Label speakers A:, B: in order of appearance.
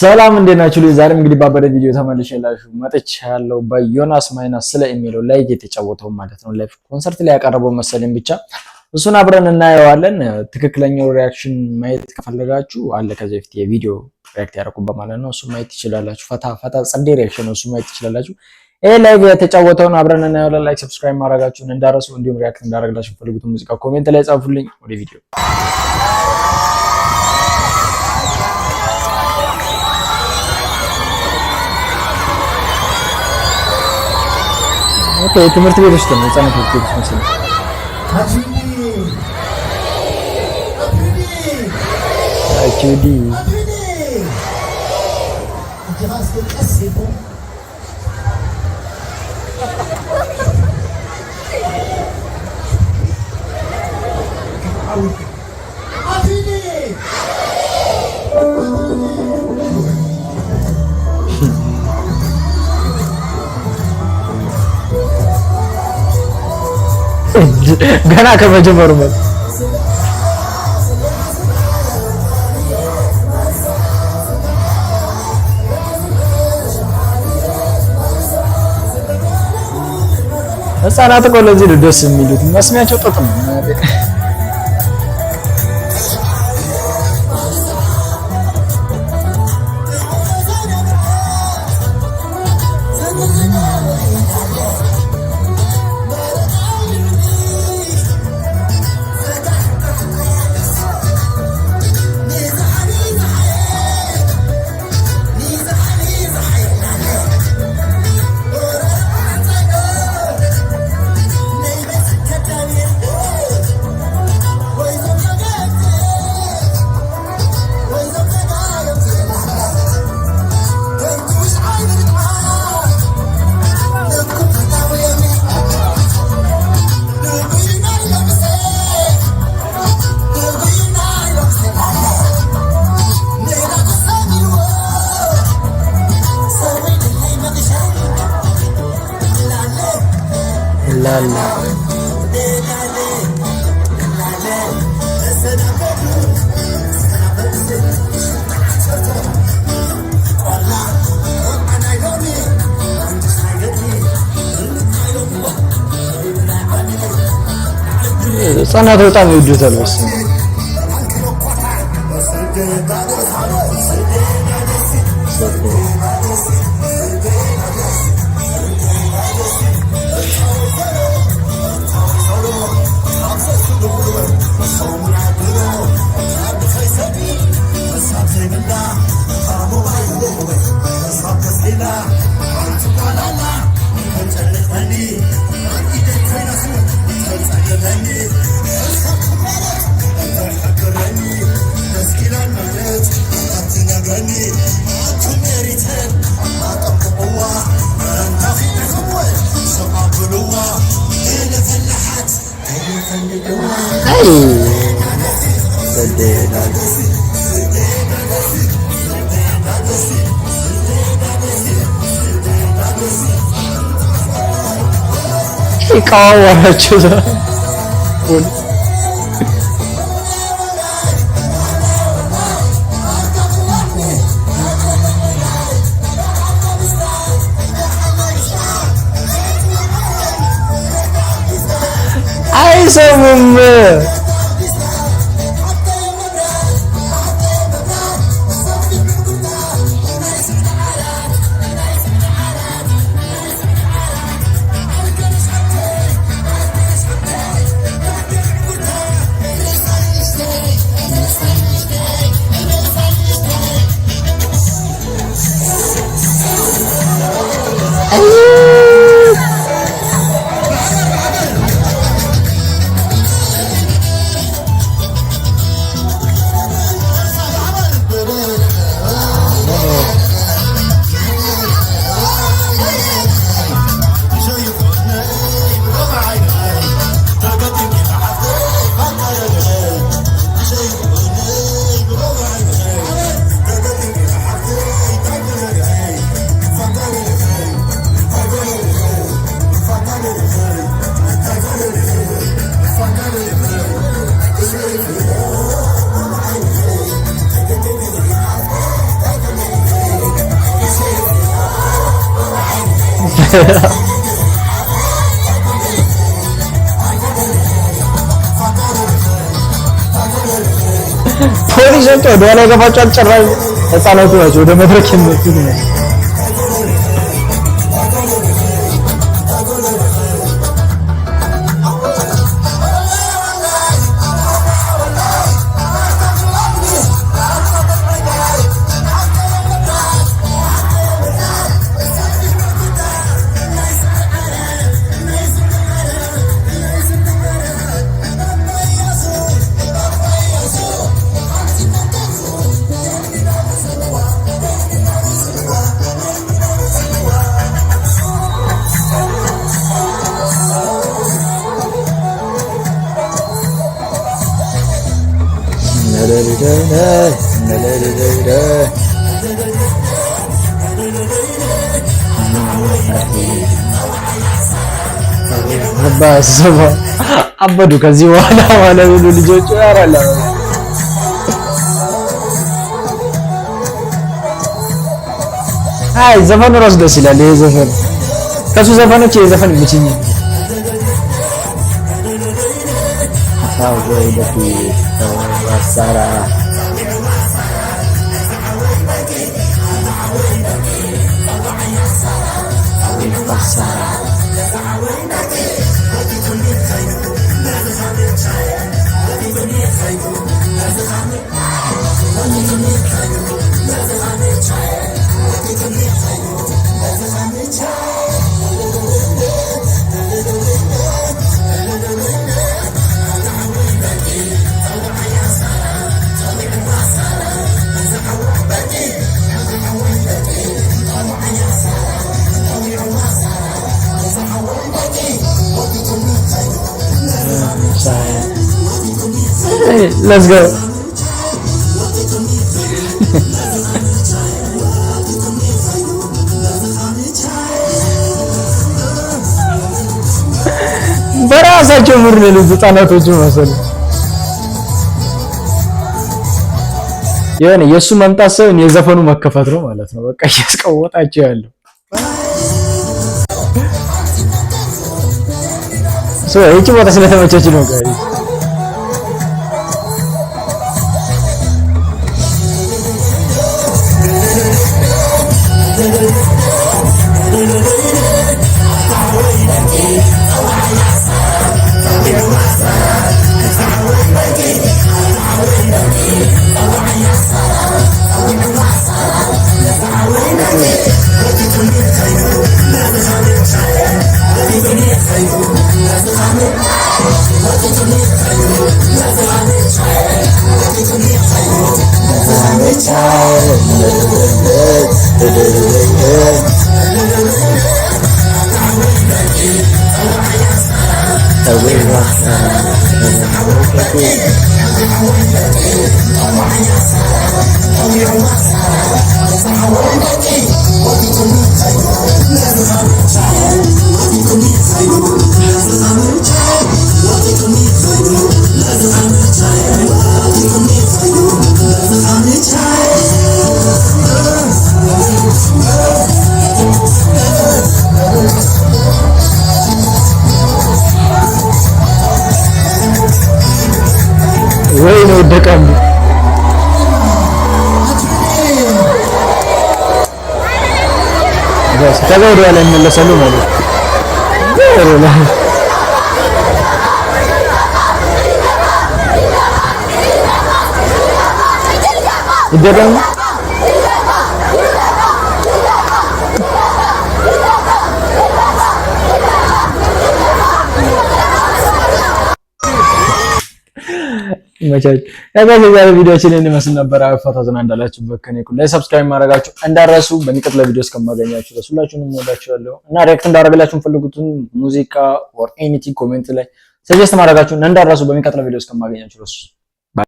A: ሰላም እንደናችሁ ልጅ ዛሬም እንግዲህ ባበደ ቪዲዮ ተመልሼላችሁ መጥቻለሁ። በዮናስ ማይናስ ስለ ኢሜሎ ላይ የተጫወተው ማለት ነው ላይቭ ኮንሰርት ላይ ያቀረበው መሰለኝ ብቻ እሱን አብረን እናየዋለን። ትክክለኛው ሪአክሽን ማየት ከፈለጋችሁ አለ ከዚህ በፊት የቪዲዮ ሪአክት ያደረኩበት ማለት ነው። እሱ ማየት ትችላላችሁ። ፈታ ጸዴ ሪአክሽን ነው፣ እሱ ማየት ትችላላችሁ። ይሄ ላይቭ የተጫወተውን አብረን እናየዋለን። ላይክ ሰብስክራይብ ማድረጋችሁን እንዳረሱ፣ እንዲሁም ሪአክት እንዳደረግላችሁ ፈልጉት ሙዚቃ ኮሜንት ላይ ጻፉልኝ። ወደ ቪዲዮ ኦኬ ትምህርት ቤት ውስጥ ነው ህፃናት ትምህርት ቤት ውስጥ ነው። አቺዲ ገና ከመጀመሩ ማለት ህፃናት እኮ ለዚህ ነው ደስ የሚሉት፣ መስሚያቸው ጥጥ ነው። ላላ ህፃናት በጣም ይወዱታል መሰለኝ። ይቃወራችሁ አይሰሙም። ፖሊሶች ወደ ኋላ ገፋቸው አልጨራሽ ህፃናቱ ናቸው ወደ መድረክ የሚወጡት ነው። አበዱ ከዚህ በኋላ ማለት ነው ልጆቹ ያራላ አይ ዘፈኑ ራሱ ደስ ይላል። ይሄ ዘፈን ከሱ ዘፈኖች ይሄ ዘፈን ይመችኛል። ወይ ደቂ ወሳራ Let's go. በራሳቸው ሙር ነው ህፃናቶቹ መሰለኝ። የሆነ የሱ መምጣት ሳይሆን የዘፈኑ መከፈት ነው ማለት ነው። በቃ እያስቀወጣቸው ያለው ይቺ ቦታ ስለተመቸች ነው ጋር ወይ ነው ደቀም ከዛ ወደ ኋላ ይመለሳሉ ማለት ይደረም መቻች ያጋዘ ቪዲዮችን እንመስል ነበር። አፈታተና እንዳላችሁበት ከኔ ላይ ሰብስክራይብ ማድረጋችሁ እንዳረሱ። በሚቀጥለው ቪዲዮ እስከማገኛችሁ ሁላችሁንም ወዳችኋለሁ እና ሪአክት እንዳደረግላችሁ ፈልጉትን ሙዚቃ ኦር ኤኒቲንግ ኮሜንት ላይ ሰጀስት ማድረጋችሁ እንዳረሱ። በሚቀጥለው ቪዲዮ እስከማገኛችሁ